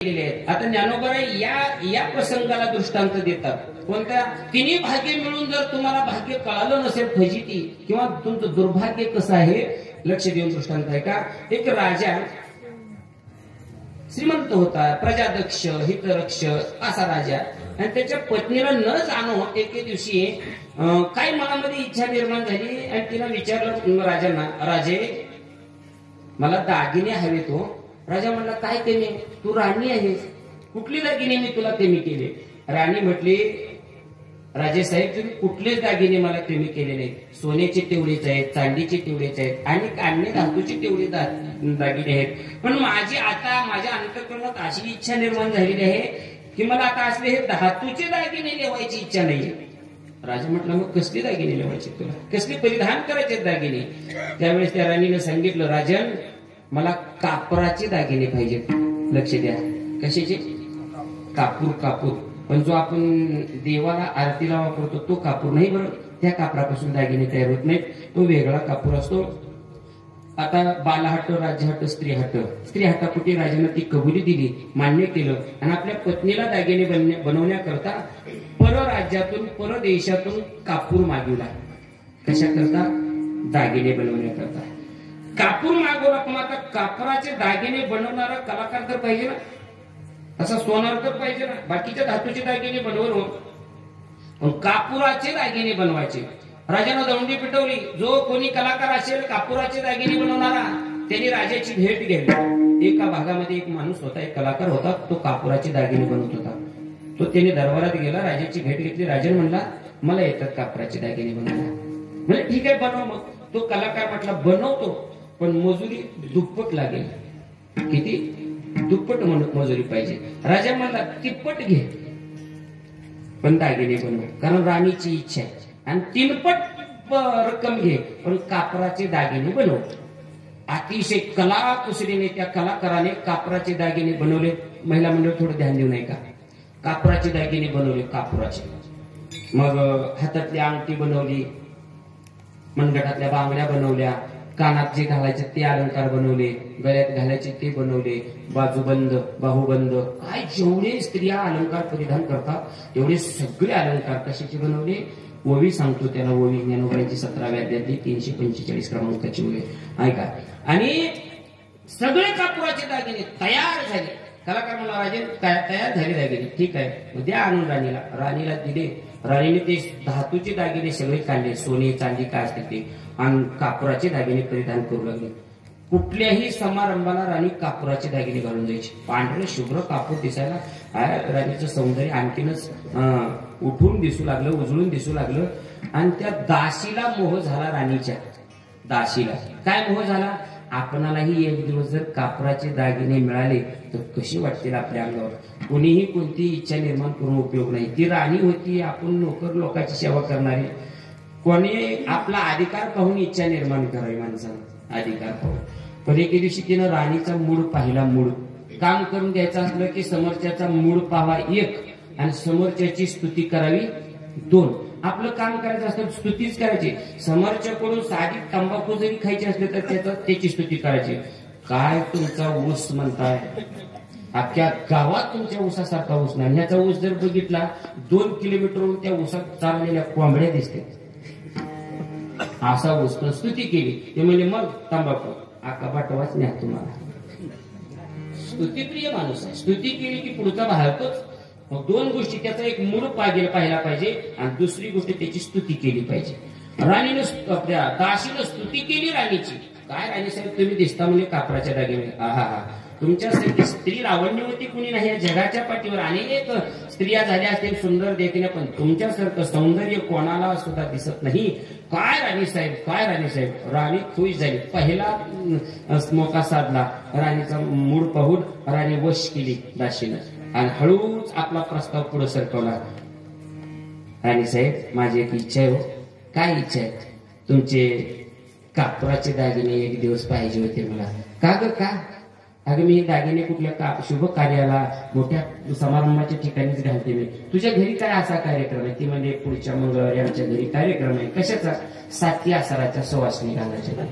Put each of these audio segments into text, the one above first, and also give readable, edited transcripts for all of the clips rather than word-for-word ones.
आता ज्ञानोबा या प्रसंगाला दृष्टांत देतात. कोणत्या तिन्ही भाग्य मिळून जर तुम्हाला भाग्य कळालं नसेल फजिती किंवा तुमचं दुर्भाग्य कसं आहे लक्ष देऊन दृष्टांत आहे का. एक राजा श्रीमंत होता, प्रजादक्ष हितरक्ष असा राजा, आणि त्याच्या पत्नीला न जाणो एके दिवशी काही मनामध्ये इच्छा निर्माण झाली आणि तिला विचारलं राजांना, राजे मला दागिने हवेत हो. राजा म्हणला काय कमी, तू राणी आहेस, कुठली दागिने मी तुला कमी केले. राणी म्हटली, राजे साहेब तुम्ही कुठलेच दागिने मला कमी केले नाहीत. सोन्याचे तेवढेच आहेत, चांदीचे तेवढेच आहेत आणि अन्य धातूचे तेवढे दागिने आहेत. पण माझ्या अंतःकरणात अशी इच्छा निर्माण झालेली आहे की मला आता असले हे धातूचे दागिने लेवायची इच्छा नाहीये. राजा म्हटलं मग कसले दागिने लेवायचे तुला, कसले परिधान करायचे दागिने. त्यावेळेस त्या राणीने सांगितलं, राजन मला कापराचे दागिने पाहिजेत. लक्ष द्या, कशाचे, कापूर. पण जो आपण देवाला आरतीला वापरतो तो कापूर नाही बरं, त्या कापरापासून दागिने तयार होत नाहीत, तो वेगळा कापूर असतो. आता बालहट्ट, राज्यहट्ट, स्त्री हट्टापोटी राजाने ती कबुली दिली, मान्य केलं आणि आपल्या पत्नीला दागिने बनवण्याकरता परराज्यातून परदेशातून कापूर मागवला. कशा करता, दागिने बनवण्याकरता कापूर मागवला. पण आता कापराचे दागिने बनवणारा कलाकार तर पाहिजे ना, असा सोनार तर पाहिजे ना. बाकीच्या धातूचे दागिने बनवून पण कापुराचे दागिने बनवायचे. राजानं दौंडी पिटवली, जो कोणी कलाकार असेल कापुराचे दागिने बनवणारा त्यांनी राजाची भेट घेतली. एका भागामध्ये एक माणूस होता, एक कलाकार होता, तो कापुराचे दागिने बनवत होता. तो त्याने दरबारात गेला, राजाची भेट घेतली. राजन म्हणला मला येतात कापुराचे दागिने बनवायला. म्हणजे ठीक आहे बनव. मग तो कलाकार म्हटला बनवतो, पण मजुरी दुप्पट लागेल. किती, दुप्पट मजुरी पाहिजे. राजा म्हणला तिप्पट घे पण दागिने बनव, कारण राणीची इच्छा आहे. आणि तीनपट रक्कम घे पण कापराचे दागिने बनव. अतिशय कलाकुसरीने त्या कलाकाराने कापराचे दागिने बनवले. महिला मंडळ थोडं ध्यान देऊ नये का, कापराचे दागिने बनवले, कापुराचे. मग हातातली अंगठी बनवली, मनगटातल्या बांगड्या बनवल्या, कानात जे घालायचे ते अलंकार बनवले, गळ्यात घालायचे ते बनवले, बाजूबंद बाहुबंद, काय जेवढे स्त्रिया अलंकार परिधान करतात तेवढे सगळे अलंकार कशाचे बनवले. ओवी सांगतो त्याला, ओवी ज्ञानोबाची 17व्या अध्यायातली 345 क्रमांकाची ओवी ऐका. आणि सगळे कापुराचे दागिने तयार झाले. कलाकार म्हणला राजे तयार झाले दागिने, ठीक आहे द्या आणून राणीला. राणीला दिले. राणीने ते धातूचे दागिने सगळे काढले, सोने चांदी काय असते ते, आणि कापुराचे दागिने परिधान करू लागले. कुठल्याही समारंभाला राणी कापुराचे दागिने घालून जायची. पांढरे शुभ्र कापूर दिसायला राणीचं सौंदर्य आणखीनच उठून दिसू लागलं, उजळून दिसू लागलं. आणि त्या दासीला मोह झाला. राणीच्या दासीला काय मोह झाला, आपणालाही एक दिवस जर कापराचे दागिने मिळाले तर कशी वाटतील आपल्या अंगावर. कोणीही कोणती इच्छा निर्माण करून उपयोग नाही. ती राणी होती, आपण नोकर लोकांची सेवा करणारी. कोणी आपला अधिकार पाहून इच्छा निर्माण करावी माणसानं, अधिकार पाहून. पण एके दिवशी तिनं राणीचा मूड पाहिला. मूड काम करून द्यायचं असलं की समोरच्याचा मूड पाहावा 1 आणि समोरच्याची स्तुती करावी 2. आपलं काम करायचं असतं स्तुतीच करायची. समोरच्याकडून साधी तंबाखू जरी खायची असली तर त्याची स्तुती करायची. काय तुमचा ऊस म्हणताय, अख्ख्या गावात तुमच्या ऊसासारखा ऊस नाही. ह्याचा ऊस जर बघितला 2 किलोमीटरवरून त्या ऊसात चाललेल्या कोंबड्या दिसते, असा ऊस. पण स्तुती केली ते म्हणजे मग तंबाखू आका बाटवाच न्या तुम्हाला. स्तुतीप्रिय माणूस आहे. स्तुती केली की पुढचा बाहेरतोच. मग 2 गोष्टी, त्याचा एक मूड पाहिला पाहिजे आणि दुसरी गोष्ट त्याची स्तुती केली पाहिजे. राणीनं आपल्या दासीनं स्तुती केली राणीची. काय राणी साहेब तुम्ही दिसता म्हणजे कापराच्या दागिने, हा तुमच्यासारखी स्त्री लावण्यवती कुणी नाही या जगाच्या पाठीवर. अनेक स्त्रिया झाल्या असतील सुंदर देखील, पण तुमच्यासारखं सौंदर्य कोणाला सुद्धा दिसत नाही. काय राणी साहेब, काय राणी साहेब. राणी खुश झाली. पहिला मोका साधला. राणीचा मूड पाहून राणी वश केली दासीनं आणि हळूच आपला प्रस्ताव पुढे सरकवला. राणी साहेब माझी एक इच्छा आहे. काय इच्छा आहे तुमचे, कापराचे दागिने एक दिवस पाहिजे होते मला. का ग का, अगं मी दागिने कुठल्या शुभ कार्याला मोठ्या समारंभाच्या ठिकाणीच घालते मी. तुझ्या घरी काय असा कार्यक्रम आहे. ती म्हणजे पुढच्या मंगळवारी आमच्या घरी कार्यक्रम आहे. कशाचा, 7 आसाराच्या सवासणी घालायच्या.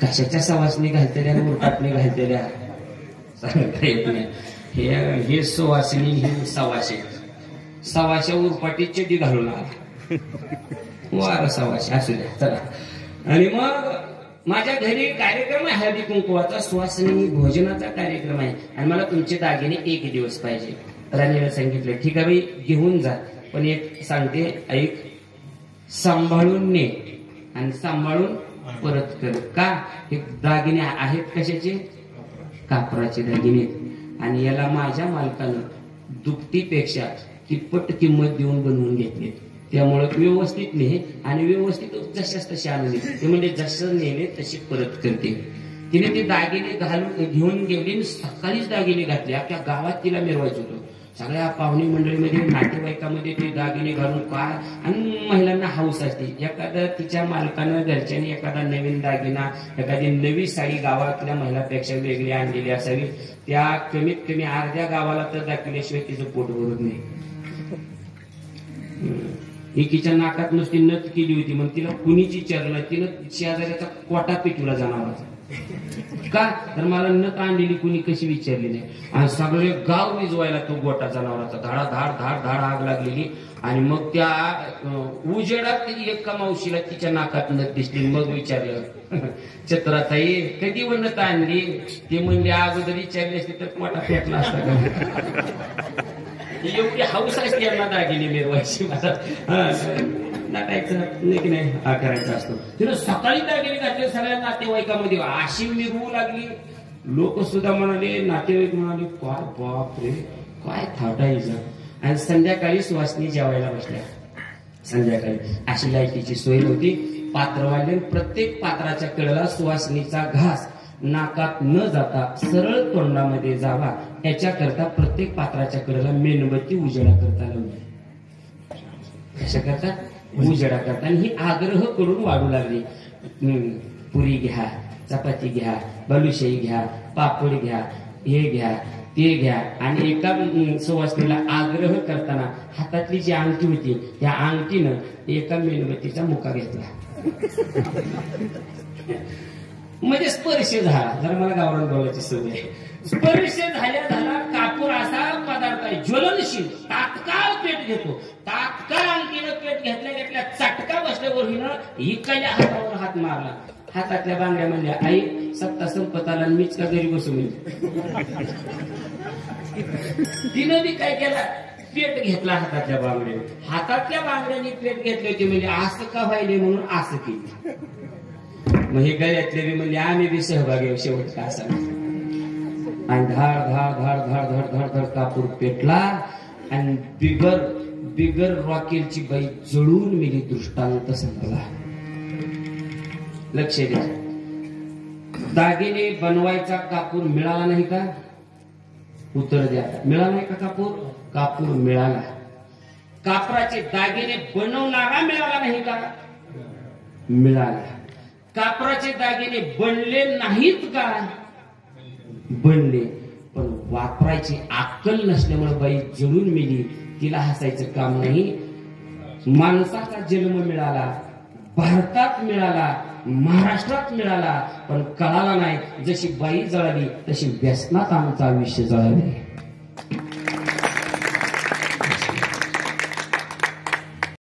कशाच्या सवासणी घालतेल्या, मुरटापणी घालतेल्या. सांगता येत नाही. हे सुवासिनी हे सवाशे उरपाटी चड्डी घालून आला वार सवाशे असू द्या चला. आणि मग माझ्या घरी कार्यक्रम आहे हळदी कुंकुवाचा, सुवासिनी भोजनाचा कार्यक्रम आहे आणि मला तुमचे दागिने 1 दिवस पाहिजे. राणीला सांगितलं ठीक आहे बाई घेऊन जा, पण एक सांगते ऐक, सांभाळून ने आणि सांभाळून परत कर. का हे दागिने आहेत कशाचे? कापराचे दागिने. आणि याला माझ्या मालकानं दुपटीपेक्षा कितपट किंमत देऊन बनवून घेतले. त्यामुळे व्यवस्थित ने आणि व्यवस्थित जशाच तसे आणले. ते म्हणजे जसं नेले तसे परत करते. तिने ते दागिने घालून घेऊन गेली. सकाळीच दागिने घातले. अख्ख्या गावात तिला मिरवायचं होतं. सगळ्या पाहुणे मंडळीमध्ये नातेवाईकामध्ये ते दागिने घालून काय. आणि महिलांना हाऊस असते. एखादा तिच्या मालकानं घरच्यांनी एखादा नवीन दागिना एखादी नवी साडी गावातल्या महिलांपेक्षा वेगळी आणलेली असावी. त्या कमीत कमी अर्ध्या गावाला तर दाखवल्याशिवाय तिचं पोट भरत नाही. एकीच्या नाकात नुसती नथ केली होती मग तिला कुणीच विचारलं. तिनं शेजाऱ्याचा कोटा पेटवला जाणार का तर मला नथ आणलेली कुणी कशी विचारली नाही. आणि सगळे गाव विजवायला तो गोटा जनावराचा धाडा धाड धाड धाड आग लागलेली. आणि मग त्या उजेडात एका मावशीला तिच्या नाकात नथ दिसली. मग विचारलं चत्राताई कधी व नथ आणली? ते म्हणले अगोदर विचारली असते तर मोठा पेटला असता का. एवढी हाऊस असते यांना दागिने मिरवायची. नाटायचं नाही करायचा असतो. तिनं सकाळी दागिने घातले सगळ्या नातेवाईकामध्ये अशी मिरवू लागली. लोक सुद्धा म्हणाले, नातेवाईक म्हणाले काय बाप रे काय थाटायचं. आणि संध्याकाळी सुवासिनी जेवायला बसल्या. संध्याकाळी अशी लाईटीची सोय नव्हती. पात्र वाढले. प्रत्येक पात्राच्या कडेला सुवासिनीचा घास नाकात न जाता सरळ तोंडामध्ये जावा याच्याकरता प्रत्येक पात्राच्या कडेला मेणबत्ती उजेडा करता लावली. कशा करता? उजेडा करता. आणि ही आग्रह करून वाढू लागली. पुरी घ्या, चपाती घ्या, बालुशाही घ्या, पापड घ्या, हे घ्या ते घ्या. आणि एका सुवासिनीला आग्रह करताना हातातली जी अंगठी होती त्या अंगठीनं एका मेणबत्तीचा मुका घेतला. म्हणजे स्पर्श झाला. जरा मला गावरान बोलायची सवय आहे. स्पर्श झाल्या कापूर असा पदार्थ आहे ज्वलनशील. तात्काळ पेट घेतो. तात्काळ अंगठीनं पेट घेतल्या चटका बसल्यावर हिनं इकडल्या हातावर हात मारला. हातातल्या बांगड्या म्हणल्या आई सत्ता संपत आला मीच का घरी बसून. तिनं बी काय केला पेट घेतला हातातल्या बांगड्याने. हातातल्या बांगड्याने पेट घेतले होते म्हणजे असं का व्हायले म्हणून असं केलं. मग हे गळ्यातले बी म्हणजे आम्ही बी सहभागी शेवट का असा. आणि धाड धाड धाड धाड धाड धाड धाड कापूर पेटला. आणि बिगर रॉकेलची बाई जळून मेली. दृष्टांत संपला. लक्ष द्या. दागिने बनवायचा कापूर मिळाला नाही का? उत्तर द्या. मिळाला नाही का कापूर? कापूर मिळाला. कापराचे दागिने बनवणारा मिळाला नाही का? मिळाला. कापराचे दागिने बनले नाहीत का? बनले. पण वापरायची अक्कल नसल्यामुळे बाई जळून मेली. तिला हसायचं काम नाही. माणसाचा जन्म मिळाला, भारतात मिळाला, महाराष्ट्रात मिळाला, पण कळाला नाही. जशी बाई जळाली तशी व्यसनात आमचं आयुष्य जळाले.